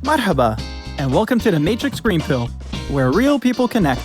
Marhaba, and welcome to the Matrix Green Pill, where real people connect.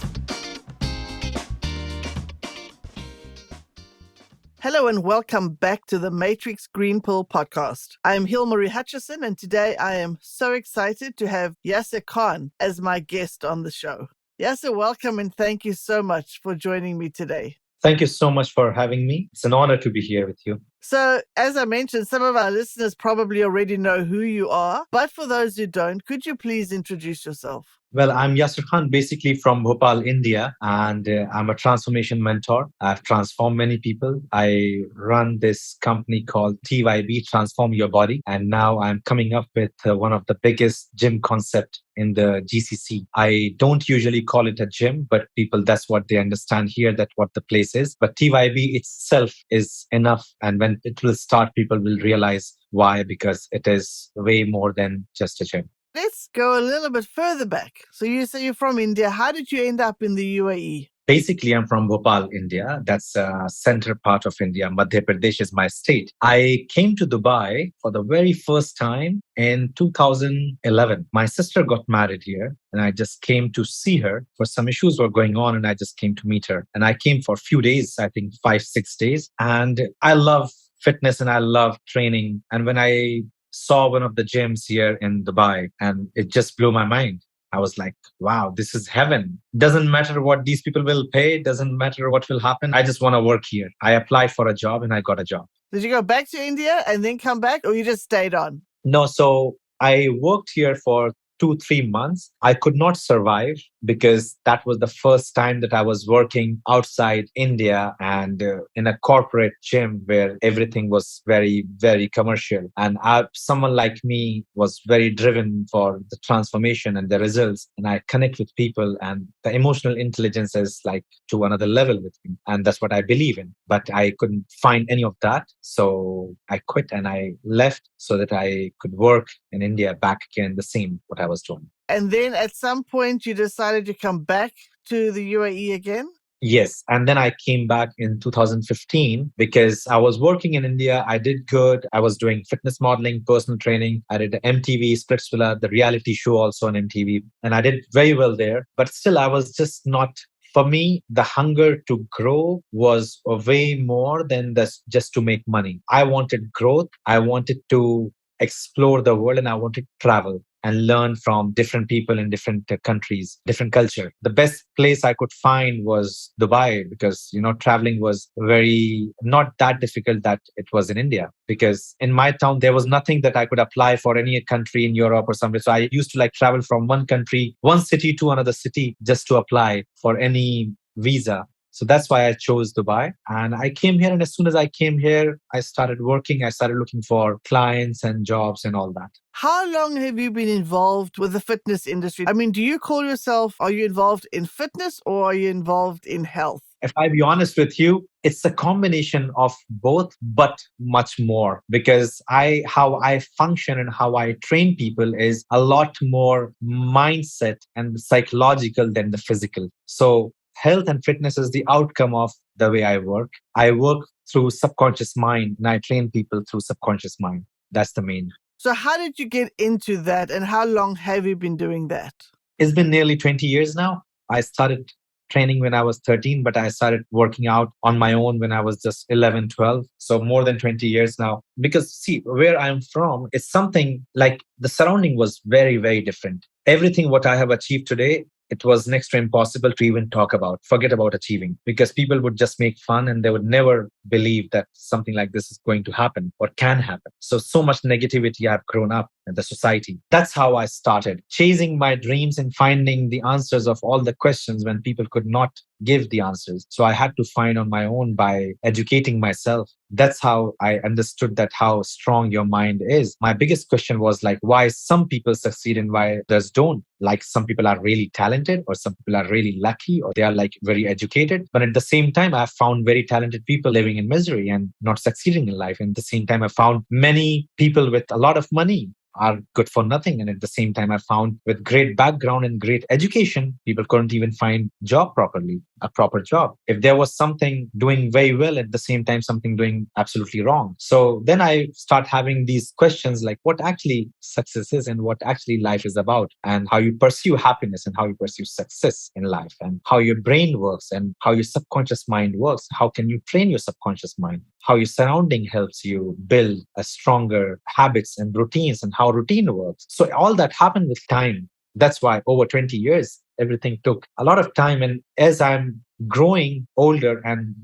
Hello and welcome back to the Matrix Green Pill podcast. I'm Hilmarie Hutchison, and today I am so excited to have Yasir Khan as my guest on the show. Yasir, welcome and thank you so much for joining me today. Thank you so much for having me. It's an honor to be here with you. So, as I mentioned, some of our listeners probably already know who you are, but for those who don't, could you please introduce yourself? Well, I'm Yasir Khan, basically from Bhopal, India, and I'm a transformation mentor. I've transformed many people. I run this company called TYB, Transform Your Body, and now I'm coming up with one of the biggest gym concept in the GCC. I don't usually call it a gym, but people, that's what they understand here, that what the place is. But TYB itself is enough, and when it will start, people will realize why, because it is way more than just a gym. Let's go a little bit further back. So you say you're from India. How did you end up in the UAE? Basically, I'm from Bhopal, India. That's center part of India. Madhya Pradesh is my state. I came to Dubai for the very first time in 2011. My sister got married here and I just came to see her. For some issues were going on and I just came to meet her. And I came for a few days, I think 5-6 days. And I love fitness and I love training. And when I saw one of the gyms here in Dubai and it just blew my mind. I was like, wow, this is heaven. Doesn't matter what these people will pay. Doesn't matter what will happen. I just want to work here. I applied for a job and I got a job. Did you go back to India and then come back, or you just stayed on? No, so I worked here for 2-3 months. I could not survive because that was the first time that I was working outside India and in a corporate gym where everything was very, very commercial. And someone like me was very driven for the transformation and the results. And I connect with people, and the emotional intelligence is like to another level with me. And that's what I believe in. But I couldn't find any of that. So I quit and I left so that I could work in India back again, the same what I was doing. And then at some point you decided to come back to the UAE again? Yes. And then I came back in 2015 because I was working in India. I did good. I was doing fitness modeling, personal training. I did the MTV, Splitsvilla, the reality show also on MTV. And I did very well there. But still, I was just not. For me, the hunger to grow was way more than just to make money. I wanted growth. I wanted to explore the world and I wanted to travel and learn from different people in different countries, different culture. The best place I could find was Dubai because, traveling was very not that difficult that it was in India. Because in my town, there was nothing that I could apply for any country in Europe or somewhere. So I used to travel from one country, one city to another city just to apply for any visa. So that's why I chose Dubai. And I came here. And as soon as I came here, I started working. I started looking for clients and jobs and all that. How long have you been involved with the fitness industry? I mean, do you call yourself, are you involved in fitness or are you involved in health? If I be honest with you, it's a combination of both, but much more because how I function and how I train people is a lot more mindset and psychological than the physical. So health and fitness is the outcome of the way I work. I work through subconscious mind and I train people through subconscious mind. That's the main. So how did you get into that and how long have you been doing that? It's been nearly 20 years now. I started training when I was 13, but I started working out on my own when I was just 11, 12. So more than 20 years now. Because see, where I'm from, it's something like the surrounding was very, very different. Everything what I have achieved today, it was next to impossible to even talk about, forget about achieving, because people would just make fun and they would never believe that something like this is going to happen or can happen. So much negativity I've grown up in the society. That's how I started chasing my dreams and finding the answers of all the questions when people could not give the answers. So I had to find on my own by educating myself. That's how I understood that how strong your mind is. My biggest question was why some people succeed and why others don't. Some people are really talented or some people are really lucky or they are very educated. But at the same time, I found very talented people living in misery and not succeeding in life. And at the same time, I found many people with a lot of money are good for nothing. And at the same time, I found with great background and great education, people couldn't even find job properly, a proper job. If there was something doing very well, at the same time, something doing absolutely wrong. So then I start having these questions like what actually success is and what actually life is about, and how you pursue happiness and how you pursue success in life, and how your brain works and how your subconscious mind works. How can you train your subconscious mind? How your surrounding helps you build a stronger habits and routines, and how routine works. So all that happened with time. That's why over 20 years, everything took a lot of time. And as I'm growing older and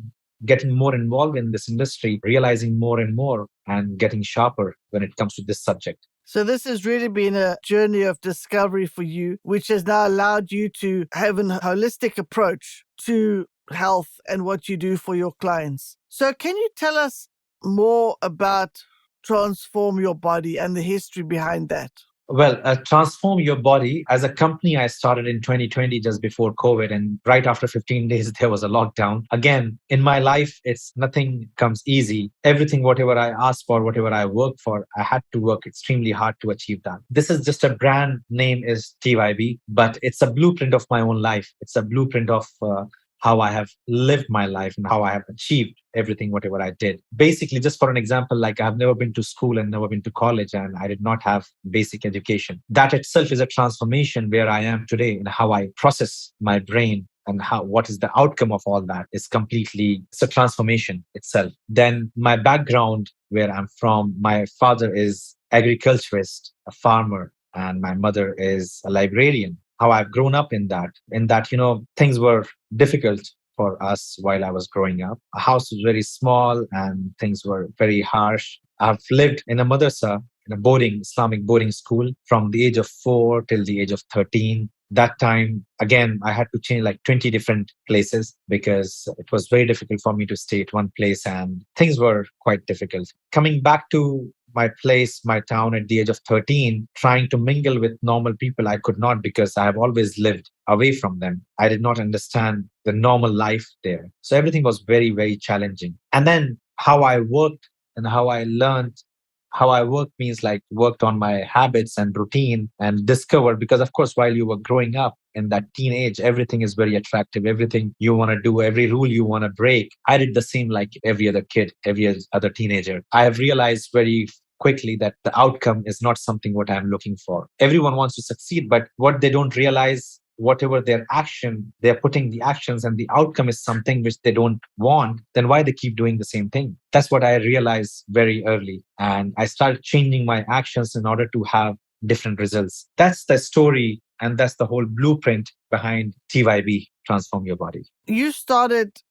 getting more involved in this industry, realizing more and more and getting sharper when it comes to this subject. So this has really been a journey of discovery for you, which has now allowed you to have a holistic approach to health and what you do for your clients. So can you tell us more about Transform Your Body and the history behind that? Well, Transform Your Body, as a company, I started in 2020, just before COVID. And right after 15 days, there was a lockdown. Again, in my life, it's nothing comes easy. Everything, whatever I asked for, whatever I worked for, I had to work extremely hard to achieve that. This is just a brand name is TYB, but it's a blueprint of my own life. It's a blueprint of how I have lived my life and how I have achieved everything, whatever I did. Basically, just for an example, like I've never been to school and never been to college, and I did not have basic education. That itself is a transformation where I am today and how I process my brain and what is the outcome of all that is completely, it's a transformation itself. Then my background, where I'm from, my father is agriculturist, a farmer, and my mother is a librarian. How I've grown up in that, things were difficult for us while I was growing up. Our house was very small and things were very harsh. I've lived in a madrasa, in a Islamic boarding school from the age of 4 till the age of 13. That time, again, I had to change like 20 different places because it was very difficult for me to stay at one place and things were quite difficult. Coming back to my place, my town at the age of 13, trying to mingle with normal people, I could not because I have always lived away from them. I did not understand the normal life there. So everything was very, very challenging. And then how I worked and how I learned. How I worked means like worked on my habits and routine and discovered, because of course, while you were growing up in that teenage, everything is very attractive. Everything you want to do, every rule you want to break. I did the same like every other kid, every other teenager. I have realized very quickly that the outcome is not something what I'm looking for. Everyone wants to succeed, but what they don't realize, whatever their action, they're putting the actions and the outcome is something which they don't want, then why they keep doing the same thing? That's what I realized very early. And I started changing my actions in order to have different results. That's the story. And that's the whole blueprint behind TYB, Transform Your Body. You started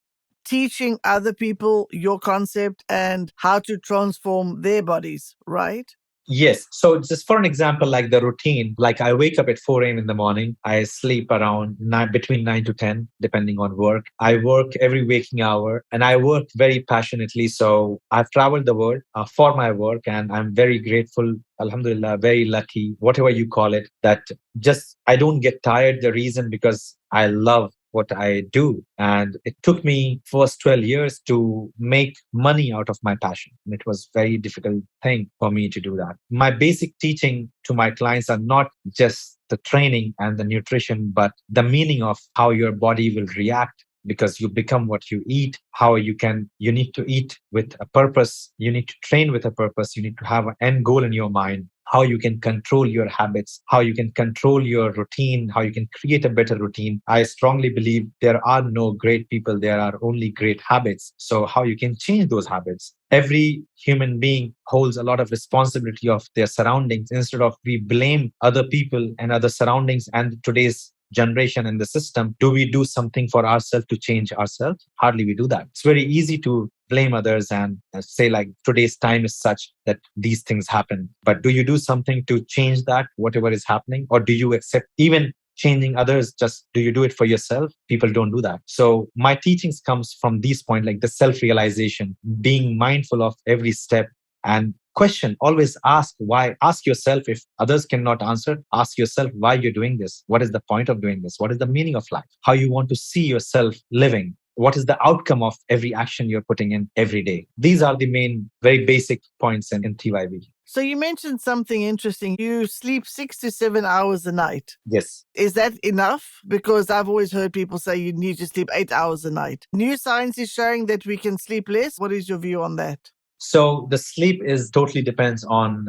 teaching other people your concept and how to transform their bodies, right? Yes. So just for an example, like the routine, like I wake up at 4 a.m. in the morning. I sleep around between 9 to 10, depending on work. I work every waking hour and I work very passionately. So I've traveled the world for my work and I'm very grateful. Alhamdulillah, very lucky, whatever you call it, that just I don't get tired. The reason because I love what I do. And it took me first 12 years to make money out of my passion. And it was very difficult thing for me to do that. My basic teaching to my clients are not just the training and the nutrition, but the meaning of how your body will react because you become what you eat, you need to eat with a purpose. You need to train with a purpose. You need to have an end goal in your mind. How you can control your habits, how you can control your routine, how you can create a better routine. I strongly believe there are no great people, there are only great habits. So how you can change those habits. Every human being holds a lot of responsibility of their surroundings. Instead of we blame other people and other surroundings and today's generation and the system, do we do something for ourselves to change ourselves? Hardly we do that. It's very easy to blame others and say like today's time is such that these things happen. But do you do something to change that, whatever is happening? Or do you accept even changing others? Just do you do it for yourself? People don't do that. So my teachings comes from these points, like the self-realization, being mindful of every step and question, always ask why. Ask yourself if others cannot answer, ask yourself why you're doing this. What is the point of doing this? What is the meaning of life? How you want to see yourself living? What is the outcome of every action you're putting in every day? These are the main, very basic points in TYB. So you mentioned something interesting. You sleep 6 to 7 hours a night. Yes. Is that enough? Because I've always heard people say you need to sleep 8 hours a night. New science is showing that we can sleep less. What is your view on that? So the sleep is totally depends on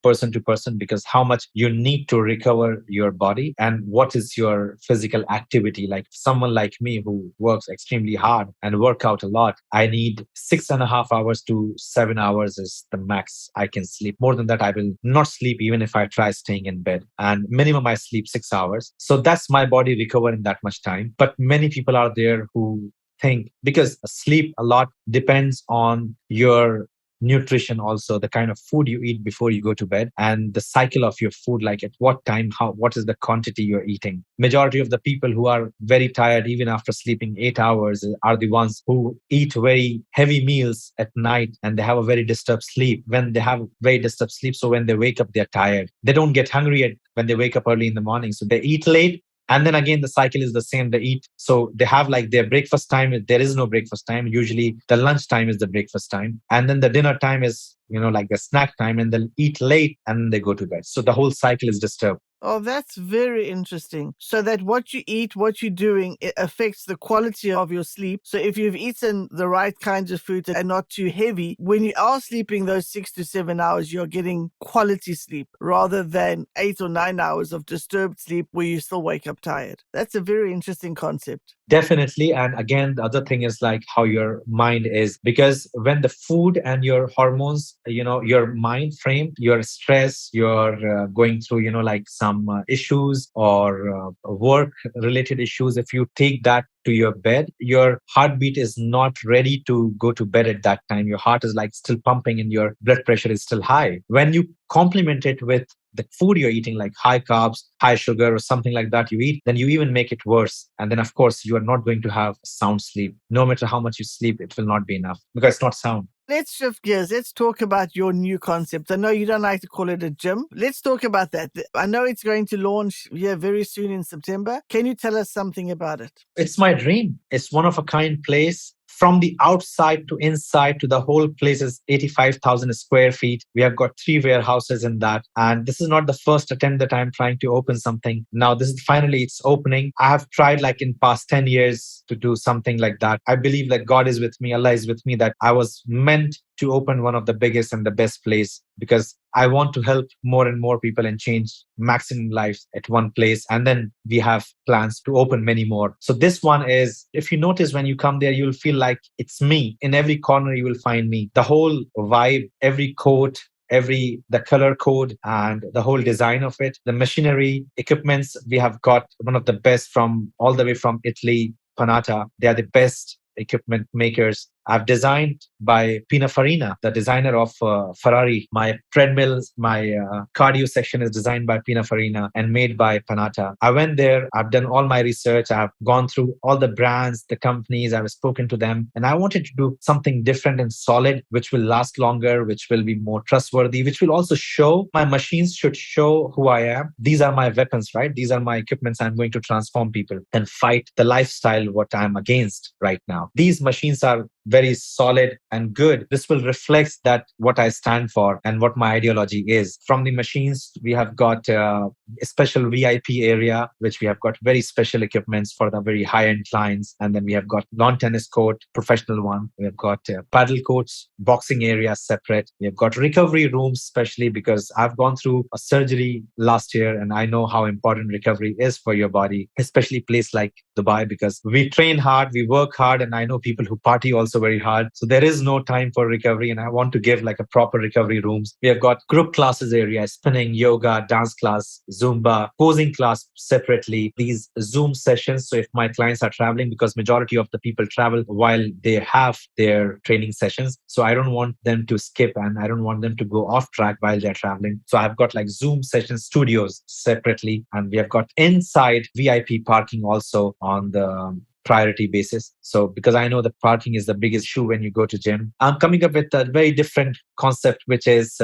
person to person, because how much you need to recover your body and what is your physical activity. Like someone like me who works extremely hard and work out a lot, I need 6.5 hours to 7 hours is the max I can sleep. More than that, I will not sleep even if I try staying in bed. And minimum I sleep 6 hours. So that's my body recovering that much time. But many people are there who think, because sleep a lot depends on your nutrition, also the kind of food you eat before you go to bed, and the cycle of your food, like at what time, what is the quantity you're eating. Majority of the people who are very tired even after sleeping 8 hours are the ones who eat very heavy meals at night, and they have a very disturbed sleep. When they have very disturbed sleep, so when they wake up they're tired, they don't get hungry when they wake up early in the morning, so they eat late. And then again, the cycle is the same. They eat. So they have like their breakfast time. There is no breakfast time. Usually the lunch time is the breakfast time. And then the dinner time is, like the snack time. And they'll eat late and they go to bed. So the whole cycle is disturbed. Oh, that's very interesting. So that what you eat, what you're doing, it affects the quality of your sleep. So if you've eaten the right kinds of food and not too heavy, when you are sleeping those 6 to 7 hours, you're getting quality sleep rather than 8 or 9 hours of disturbed sleep where you still wake up tired. That's a very interesting concept. Definitely. And again, the other thing is like how your mind is, because when the food and your hormones, your mind frame, your stress, you're going through, like some issues or work related issues, if you take that to your bed, your heartbeat is not ready to go to bed at that time. Your heart is like still pumping and your blood pressure is still high. When you complement it with the food you're eating, like high carbs, high sugar, or something like that you eat, then you even make it worse. And then, of course, you are not going to have sound sleep. No matter how much you sleep, it will not be enough because it's not sound. Let's shift gears. Let's talk about your new concept. I know you don't like to call it a gym. Let's talk about that. I know it's going to launch here very soon in September. Can you tell us something about it? It's my dream. It's one of a kind place. From the outside to inside to the whole place is 85,000 square feet. We have got 3 warehouses in that. And this is not the first attempt that I'm trying to open something. Now, this is finally it's opening. I have tried like in past 10 years to do something like that. I believe that God is with me. Allah is with me, that I was meant to open one of the biggest and the best place, because I want to help more and more people and change maximum lives at one place. And then we have plans to open many more. So this one is, if you notice when you come there, you'll feel like it's me. In every corner, you will find me. The whole vibe, every coat, the color code and the whole design of it, the machinery, equipments, we have got one of the best from all the way from Italy, Panata. They are the best equipment makers. I've designed by Pininfarina, the designer of Ferrari. My treadmills, my cardio section is designed by Pininfarina and made by Panata. I went there. I've done all my research. I've gone through all the brands, the companies. I've spoken to them. And I wanted to do something different and solid, which will last longer, which will be more trustworthy, which will also show, my machines should show who I am. These are my weapons, right? These are my equipments. I'm going to transform people and fight the lifestyle, what I'm against right now. These machines are very solid and good. This will reflect that what I stand for and what my ideology is. From the machines, we have got a special VIP area, which we have got very special equipments for the very high-end clients. And then we have got non-tennis court, professional one. We have got paddle courts, boxing area separate. We have got recovery rooms, especially because I've gone through a surgery last year and I know how important recovery is for your body, especially a place like Dubai, because we train hard, we work hard, and I know people who party also very hard. So there is no time for recovery, and I want to give like a proper recovery rooms. We have got group classes area, spinning, yoga, dance class, Zumba, posing class separately, these Zoom sessions. So if my clients are traveling, because majority of the people travel while they have their training sessions, so I don't want them to skip and I don't want them to go off track while they're traveling. So I've got like Zoom session studios separately, and we have got inside VIP parking also on the priority basis. So because I know that parking is the biggest issue when you go to gym, I'm coming up with a very different concept, which is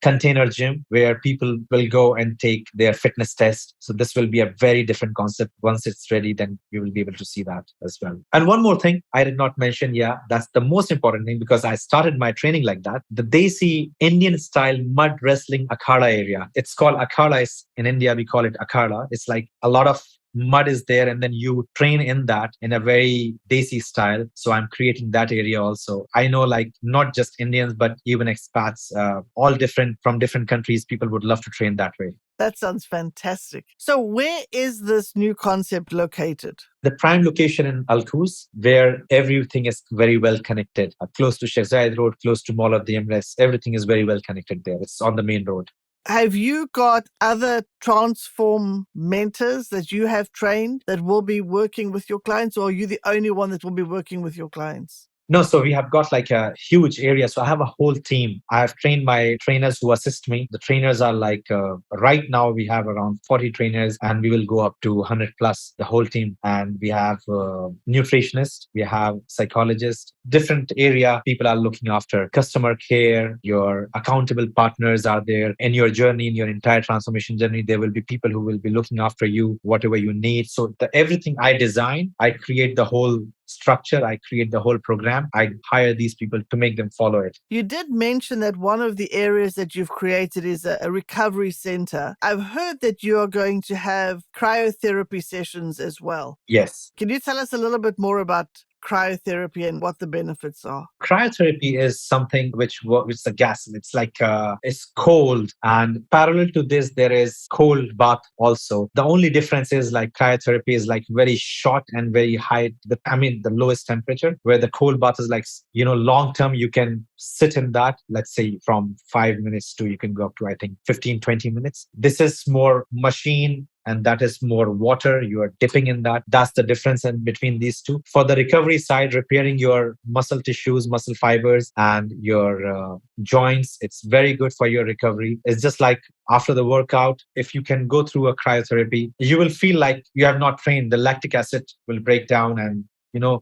container gym, where people will go and take their fitness test. So this will be a very different concept. Once it's ready, then we will be able to see that as well. And one more thing I did not mention, yeah, that's the most important thing, because I started my training like that. The Desi Indian style mud wrestling akhada area. It's called akhada. In India, we call it akhada. It's like a lot of mud is there, and then you train in that in a very Desi style. So I'm creating that area also. I know, like, not just Indians, but even expats, all different from different countries, people would love to train that way. That sounds fantastic. So where is this new concept located? The prime location in Al Quoz, where everything is very well connected, close to Sheikh Zayed Road, close to Mall of the Emirates. Everything is very well connected there. It's on the main road. Have you got other transform mentors that you have trained that will be working with your clients, or are you the only one that will be working with your clients? No, so we have got like a huge area. So I have a whole team. I have trained my trainers who assist me. The trainers are like, right now we have around 40 trainers, and we will go up to 100 plus, the whole team. And we have nutritionists, we have psychologists, different area people are looking after, customer care, your accountable partners are there. In your journey, in your entire transformation journey, there will be people who will be looking after you, whatever you need. So everything I design, I create the whole structure, I create the whole program. I hire these people to make them follow it. You did mention that one of the areas that you've created is a recovery center. I've heard that you are going to have cryotherapy sessions as well. Yes. Can you tell us a little bit more about cryotherapy and what the benefits are? Cryotherapy is something which is a gas. It's like it's cold, and parallel to this, there is cold bath also. The only difference is like cryotherapy is like very short and very high. The lowest temperature, where the cold bath is like, long term. You can sit in that. Let's say from 5 minutes to you can go up to, I think, 15-20 minutes. This is more machine, and that is more water. You are dipping in that. That's the difference in between these two. For the recovery side, repairing your muscle tissues, muscle fibers, and your joints, it's very good for your recovery. It's just like after the workout, if you can go through a cryotherapy, you will feel like you have not trained. The lactic acid will break down, and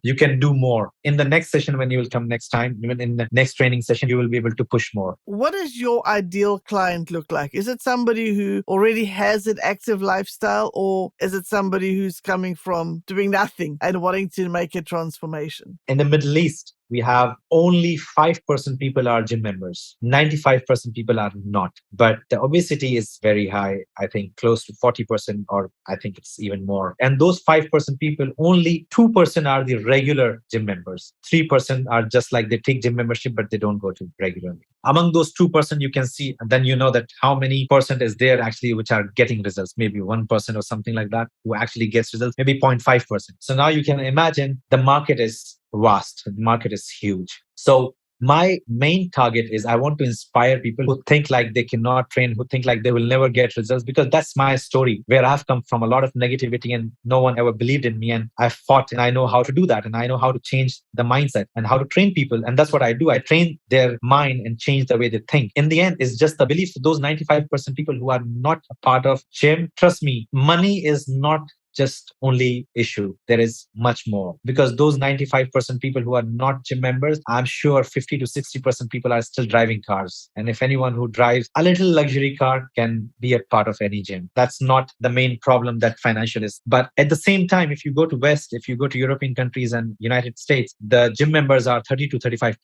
you can do more. In the next session, when you will come next time, even in the next training session, you will be able to push more. What does your ideal client look like? Is it somebody who already has an active lifestyle, or is it somebody who's coming from doing nothing and wanting to make a transformation? In the Middle East, we have only 5% people are gym members. 95% people are not. But the obesity is very high. I think close to 40%, or I think it's even more. And those 5% people, only 2% are the regular gym members. 3% are just like they take gym membership, but they don't go to regularly. Among those 2%, you can see, and then you know that how many percent is there actually which are getting results. Maybe 1% or something like that who actually gets results, maybe 0.5%. So now you can imagine the market is vast. The market is huge. So my main target is I want to inspire people who think like they cannot train, who think like they will never get results, because that's my story, where I've come from a lot of negativity and no one ever believed in me. And I fought, and I know how to do that. And I know how to change the mindset and how to train people. And that's what I do. I train their mind and change the way they think. In the end, it's just the belief. Those 95% people who are not a part of gym, trust me, money is not just only issue. There is much more, because those 95% people who are not gym members, I'm sure 50 to 60% people are still driving cars. And if anyone who drives a little luxury car can be a part of any gym, that's not the main problem that financial is. But at the same time, if you go to West, if you go to European countries and United States, the gym members are 30 to 35%.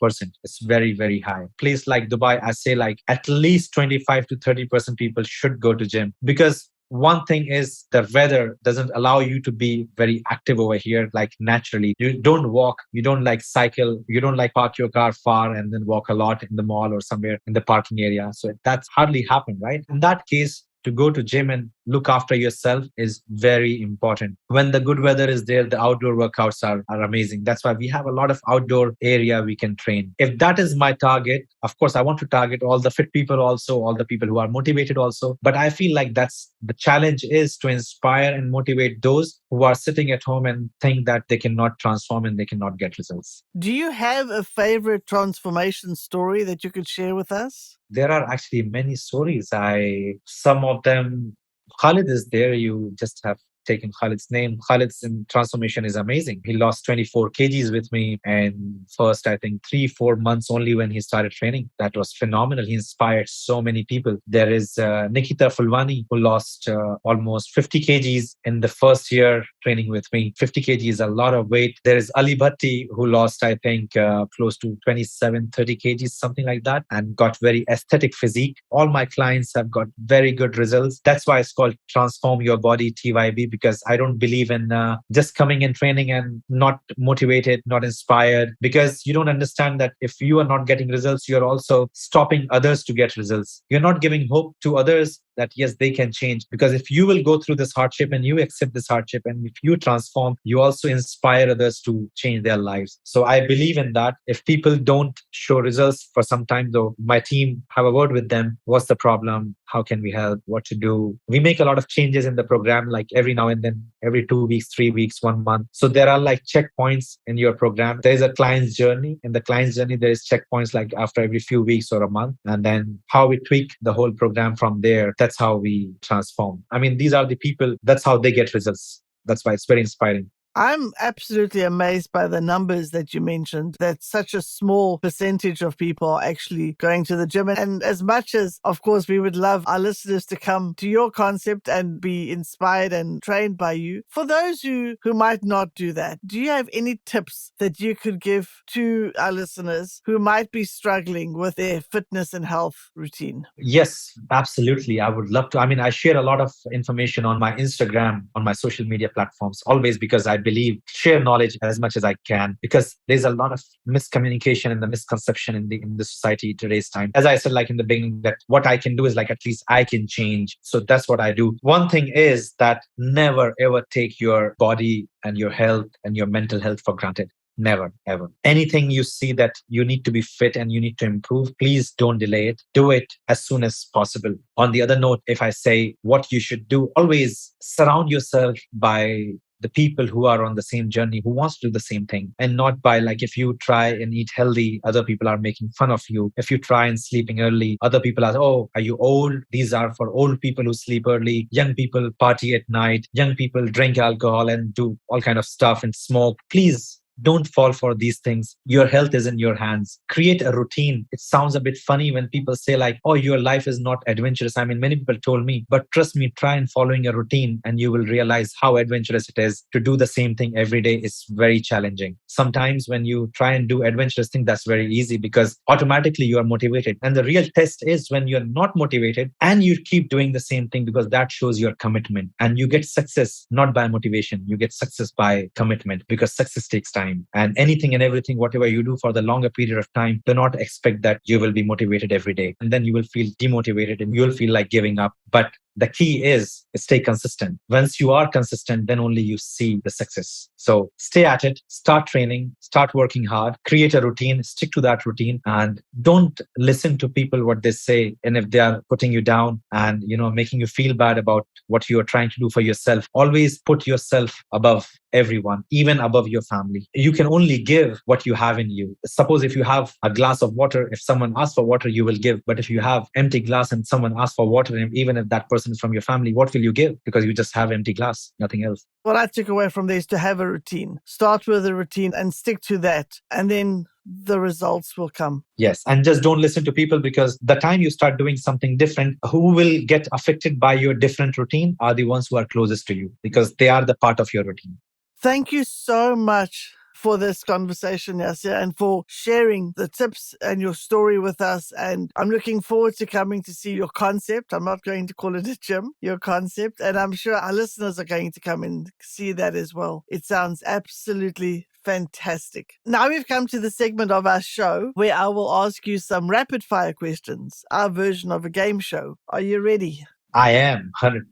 It's very, very high. Place like Dubai, I say like at least 25 to 30% people should go to gym, because one thing is the weather doesn't allow you to be very active over here, like naturally. You don't walk, you don't like cycle, you don't like park your car far and then walk a lot in the mall or somewhere in the parking area. So that's hardly happened, right? In that case, to go to gym and look after yourself is very important. When the good weather is there, the outdoor workouts are amazing. That's why we have a lot of outdoor area we can train. If that is my target, of course, I want to target all the fit people also, all the people who are motivated also. But I feel like that's the challenge, is to inspire and motivate those who are sitting at home and think that they cannot transform and they cannot get results. Do you have a favorite transformation story that you could share with us? There are actually many stories. Some of them, Khalid is there. You just have taken Khalid's name. Khalid's in transformation is amazing. He lost 24 kgs with me, and first, I think 3-4 months only when he started training. That was phenomenal. He inspired so many people. There is Nikita Fulwani, who lost almost 50 kgs in the first year training with me. 50 kg is a lot of weight. There is Ali Bhatti, who lost, I think, close to 27-30 kgs, something like that, and got very aesthetic physique. All my clients have got very good results. That's why it's called Transform Your Body TYB, because I don't believe in just coming in training and not motivated, not inspired, because you don't understand that if you are not getting results, you're also stopping others to get results. You're not giving hope to others that yes, they can change. Because if you will go through this hardship and you accept this hardship and if you transform, you also inspire others to change their lives. So I believe in that. If people don't show results for some time, though, my team have a word with them. What's the problem? How can we help? What to do? We make a lot of changes in the program, like every now and then, every 2 weeks, 3 weeks, 1 month. So there are like checkpoints in your program. There is a client's journey. In the client's journey, there is checkpoints like after every few weeks or a month. And then how we tweak the whole program from there. That's how we transform. I mean, these are the people, that's how they get results. That's why it's very inspiring. I'm absolutely amazed by the numbers that you mentioned, that such a small percentage of people are actually going to the gym. And as much as, of course, we would love our listeners to come to your concept and be inspired and trained by you, for those who might not do that, do you have any tips that you could give to our listeners who might be struggling with their fitness and health routine? Yes, absolutely. I would love to. I mean, I share a lot of information on my Instagram, on my social media platforms, always because I believe share knowledge as much as I can, because there's a lot of miscommunication and the misconception in the society today's time. As I said, like in the beginning, that what I can do is like at least I can change. So that's what I do. One thing is that never ever take your body and your health and your mental health for granted. Never, ever. Anything you see that you need to be fit and you need to improve, please don't delay it. Do it as soon as possible. On the other note, if I say what you should do, always surround yourself by the people who are on the same journey, who wants to do the same thing, and not by like, if you try and eat healthy, other people are making fun of you. If you try and sleeping early, other people are, oh, are you old? These are for old people who sleep early. Young people party at night. Young people drink alcohol and do all kind of stuff and smoke. Please don't fall for these things. Your health is in your hands. Create a routine. It sounds a bit funny when people say like, oh, your life is not adventurous. I mean, many people told me, but trust me, try and following a routine and you will realize how adventurous it is. To do the same thing every day is very challenging. Sometimes when you try and do adventurous thing, that's very easy because automatically you are motivated. And the real test is when you're not motivated and you keep doing the same thing, because that shows your commitment. And you get success not by motivation. You get success by commitment, because success takes time. And anything and everything, whatever you do for the longer period of time, do not expect that you will be motivated every day. And then you will feel demotivated and you will feel like giving up. But the key is stay consistent. Once you are consistent, then only you see the success. So stay at it, start training, start working hard, create a routine, stick to that routine, and don't listen to people what they say. And if they are putting you down and making you feel bad about what you are trying to do for yourself, always put yourself above everyone, even above your family. You can only give what you have in you. Suppose if you have a glass of water, if someone asks for water, you will give. But if you have empty glass and someone asks for water, and even if that person is from your family, what will you give? Because you just have empty glass, nothing else. What I took away from there is to have a routine. Start with a routine and stick to that. And then the results will come. Yes. And just don't listen to people, because the time you start doing something different, who will get affected by your different routine are the ones who are closest to you, because they are the part of your routine. Thank you so much for this conversation, Yasir, and for sharing the tips and your story with us. And I'm looking forward to coming to see your concept. I'm not going to call it a gym, your concept. And I'm sure our listeners are going to come and see that as well. It sounds absolutely fantastic. Now we've come to the segment of our show where I will ask you some rapid fire questions, our version of a game show. Are you ready? I am 100%.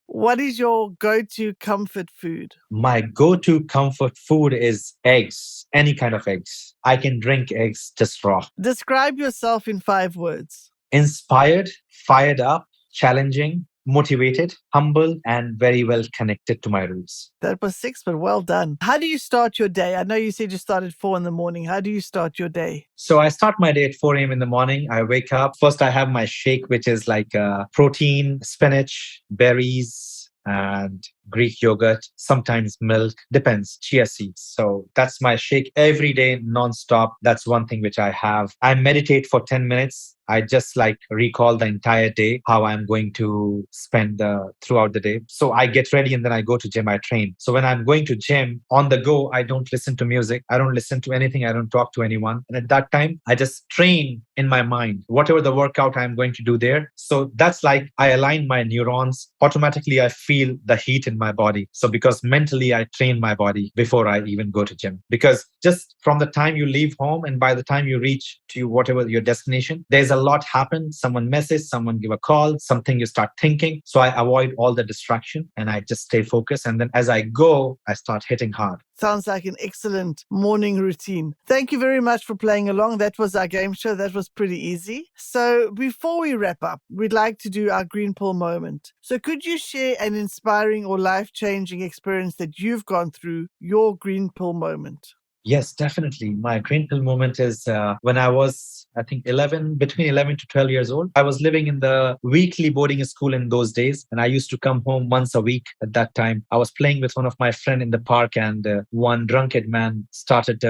What is your go-to comfort food? My go-to comfort food is eggs, any kind of eggs. I can drink eggs just raw. Describe yourself in 5 words. Inspired, fired up, challenging, motivated, humble, and very well connected to my roots. That was 6, but well done. How do you start your day? I know you said you started at 4 in the morning. How do you start your day? So I start my day at 4 a.m. in the morning. I wake up. First, I have my shake, which is like protein, spinach, berries, and Greek yogurt, sometimes milk, depends, chia seeds. So that's my shake every day, nonstop. That's one thing which I have. I meditate for 10 minutes. I just like recall the entire day, how I'm going to spend throughout the day. So I get ready and then I go to gym, I train. So when I'm going to gym on the go, I don't listen to music. I don't listen to anything. I don't talk to anyone. And at that time, I just train in my mind, whatever the workout I'm going to do there. So that's like I align my neurons. Automatically, I feel the heat in my body. So because mentally, I train my body before I even go to gym. Because just from the time you leave home and by the time you reach to whatever your destination, there's a lot happen. Someone message, someone give a call, something you start thinking. So I avoid all the distraction and I just stay focused. And then as I go, I start hitting hard. Sounds like an excellent morning routine. Thank you very much for playing along. That was our game show. That was pretty easy. So before we wrap up, we'd like to do our green pill moment. So could you share an inspiring or life-changing experience that you've gone through, your green pill moment? Yes, definitely. My green pill moment is when I was, I think, between 11 to 12 years old. I was living in the weekly boarding school in those days, and I used to come home once a week at that time. I was playing with one of my friends in the park, and one drunkard man started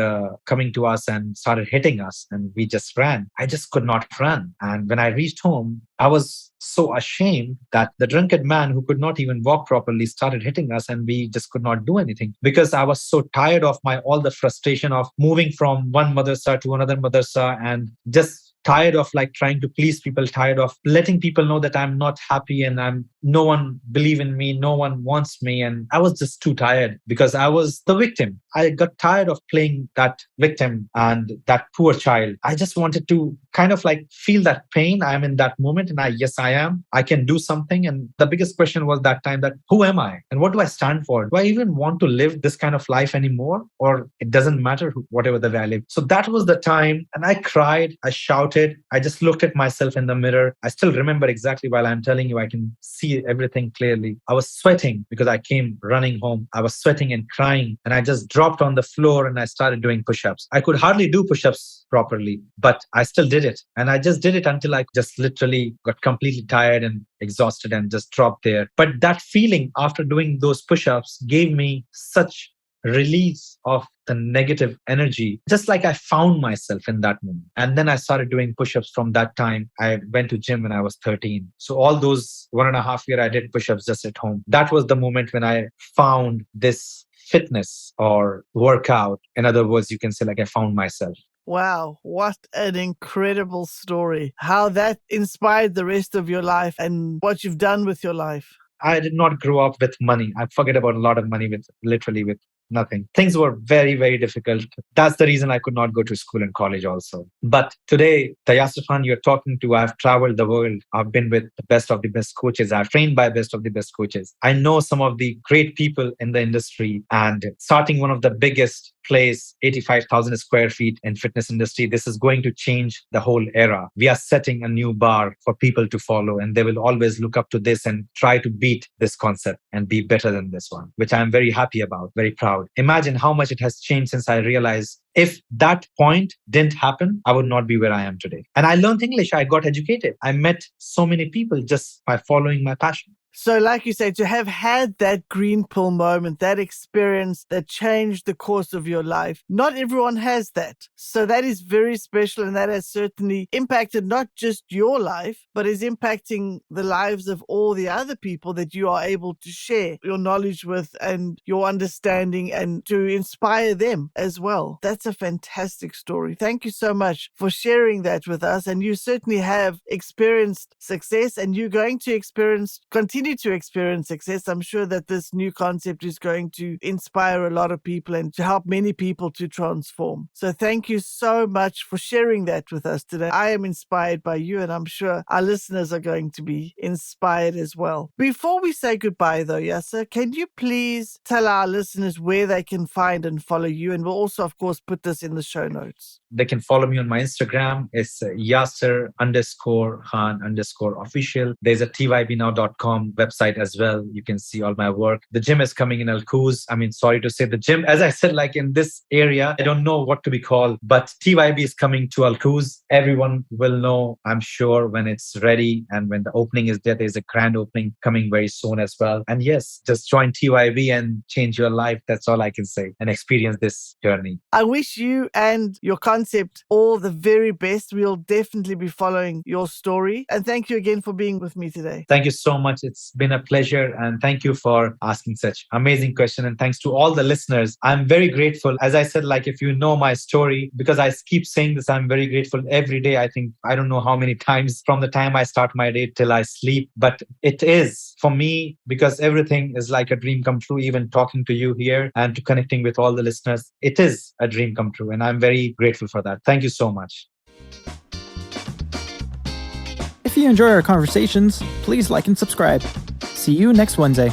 coming to us and started hitting us, and we just ran. I just could not run. And when I reached home, I was so ashamed that the drunkard man who could not even walk properly started hitting us and we just could not do anything because I was so tired of all the frustration of moving from one madrasa to another madrasa and just tired of like trying to please people, tired of letting people know that I'm not happy and no one believe in me, no one wants me. And I was just too tired because I was the victim. I got tired of playing that victim and that poor child. I just wanted to kind of like feel that pain. I'm in that moment and yes, I am. I can do something. And the biggest question was that time that who am I and what do I stand for? Do I even want to live this kind of life anymore? Or it doesn't matter whatever the value. So that was the time. And I cried, I shouted, I just looked at myself in the mirror. I still remember exactly while I'm telling you, I can see everything clearly. I was sweating because I came running home. I was sweating and crying and I just dropped on the floor and I started doing push-ups. I could hardly do push-ups properly, but I still did it. And I just did it until I just literally got completely tired and exhausted and just dropped there. But that feeling after doing those push-ups gave me such release of the negative energy, just like I found myself in that moment. And then I started doing push-ups from that time. I went to gym when I was 13. So all those 1.5 years I did push-ups just at home. That was the moment when I found this fitness or workout. In other words, you can say like I found myself. Wow, what an incredible story. How that inspired the rest of your life and what you've done with your life. I did not grow up with money. I forget about a lot of money with nothing. Things were very, very difficult. That's the reason I could not go to school and college also. But today, the Yasir Khan you're talking to, I've traveled the world. I've been with the best of the best coaches. I've trained by best of the best coaches. I know some of the great people in the industry and starting one of the biggest place, 85,000 square feet in fitness industry. This is going to change the whole era. We are setting a new bar for people to follow and they will always look up to this and try to beat this concept and be better than this one, which I'm very happy about, very proud. Imagine how much it has changed since I realized if that point didn't happen, I would not be where I am today. And I learned English. I got educated. I met so many people just by following my passion. So like you say, to have had that green pill moment, that experience that changed the course of your life, not everyone has that. So that is very special and that has certainly impacted not just your life, but is impacting the lives of all the other people that you are able to share your knowledge with and your understanding and to inspire them as well. That's a fantastic story. Thank you so much for sharing that with us. And you certainly have experienced success and you're going to continue to experience success. I'm sure that this new concept is going to inspire a lot of people and to help many people to transform. So thank you so much for sharing that with us today. I am inspired by you and I'm sure our listeners are going to be inspired as well. Before we say goodbye though, Yasir, can you please tell our listeners where they can find and follow you? And we'll also, of course, put this in the show notes. They can follow me on my Instagram. It's Yasir_Khan_official. There's a tybnow.com website as well. You can see all my work. The gym is coming in Al Quoz. I mean, sorry to say the gym, as I said, like in this area, I don't know what to be called, but TYB is coming to Al Quoz. Everyone will know, I'm sure, when it's ready and when the opening is there. There's a grand opening coming very soon as well. And yes, just join TYB and change your life. That's all I can say, and experience this journey. I wish you and your concept all the very best. We'll definitely be following your story. And thank you again for being with me today. Thank you so much. It's been a pleasure. And thank you for asking such amazing question. And thanks to all the listeners. I'm very grateful. As I said, like if you know my story, because I keep saying this, I'm very grateful every day. I think, I don't know how many times from the time I start my day till I sleep, but it is for me because everything is like a dream come true. Even talking to you here and to connecting with all the listeners, it is a dream come true. And I'm very grateful for that. Thank you so much. If you enjoy our conversations, please like and subscribe. See you next Wednesday.